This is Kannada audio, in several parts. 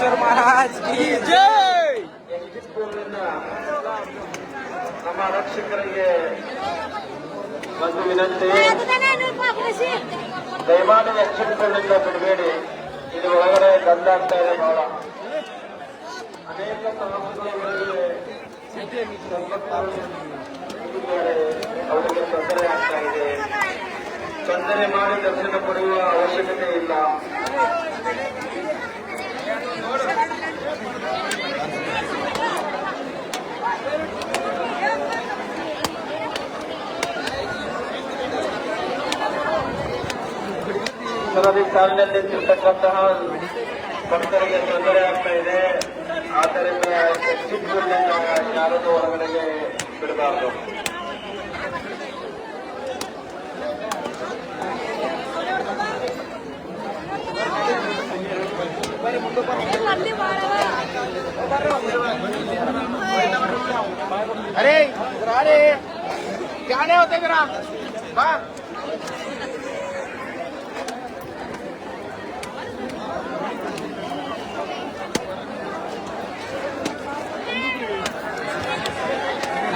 ಸಿದ್ದೇಶ್ವರ ಮಹಾರಾಜ್ ಕಿ ಜೈ. ನಮ್ಮ ರಕ್ಷಕರಿಗೆ ಒಂದು ವಿನಂತಿ, ದಯಮಾಡಿ ಎಚ್ಚರಿಕೆಗಳಿಂದ ಬಿಡಬೇಡಿ. ಇದು ಒಳಗಡೆ ಗಂದಾಗ್ತಾ ಇದೆ. ಬಹಳ ಅನೇಕ ಸಮಸ್ಯೆಗಳಿಗೆ ಅವರಿಗೆ ತೊಂದರೆ ಆಗ್ತಾ ಇದೆ. ತೊಂದರೆ ಮಾಡಿ ದರ್ಶನ ಪಡೆಯುವ ಅವಶ್ಯಕತೆ ಇಲ್ಲ. ಸರದಿ ಸಾಲಿನಲ್ಲಿ ನಿಂತಿರ್ತಕ್ಕಂತಹ ಭಕ್ತರಿಗೆ ತೊಂದರೆ ಆಗ್ತಾ ಇದೆ. ಆದ್ದರಿಂದ ಎಕ್ಸಿಟ್ಗಳಿಂದ ಯಾರನ್ನು ಹೊರಗಡೆಗೆ ಬಿಡಬಾರದು. ಅರೆ ಅರೆ ಕ್ಯಾನೇ ಹೋಗ್ತಾ ಇದ್ದೀರಾ ಬಾ.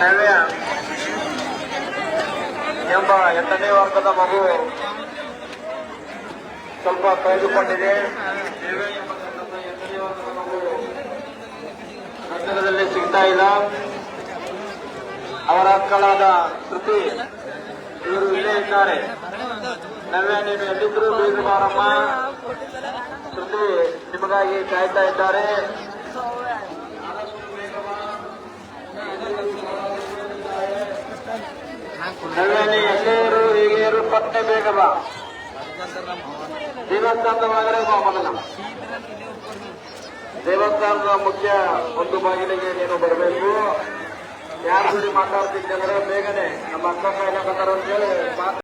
ನವ್ಯ ಎಂಬ 8ನೇ ವರ್ಗದ ಮಗು ಸ್ವಲ್ಪ ಕಳೆದುಕೊಂಡಿದೆ. ನವ್ಯ ಎಂಬತಕ್ಕಂಥ 8ನೇ ವರ್ಗದ ಮಗು ನಗರದಲ್ಲಿ ಸಿಗ್ತಾ ಇಲ್ಲ. ಅವರ ಅಕ್ಕಳಾದ ಶ್ರುತಿ ಇವರು ಇಲ್ಲೇ ಇದ್ದಾರೆ. ನವ್ಯ, ನೀನು ಎಲ್ಲಿದ್ರು ಬೇಗ ಬಾರಮ್ಮ. ಶ್ರುತಿ ನಿಮಗಾಗಿ ಕಾಯ್ತಾ ಇದ್ದಾರೆ. ನವ್ಯನಿ ಎಲ್ಲೇರು ಹೀಗೇರು ಪಟ್ಟೆ ಬೇಗ ಬಾ. ದೇವಸ್ಥಾನದೊಳಗಡೆ ಬಾ ಮೊದಲ. ದೇವಸ್ಥಾನದ ಮುಖ್ಯ ಒಂದು ಬಾಗಿಲಿಗೆ ನೀನು ಬರಬೇಕು. ಯಾರು ಜೊತೆ ಮಾತಾಡ್ತಿದ್ದೆ ಅಂದ್ರೆ ಬೇಗನೆ ನಮ್ಮ ಅಕ್ಕ ಕಾಯ್ದೆ ಅಂತ ಹೇಳಿ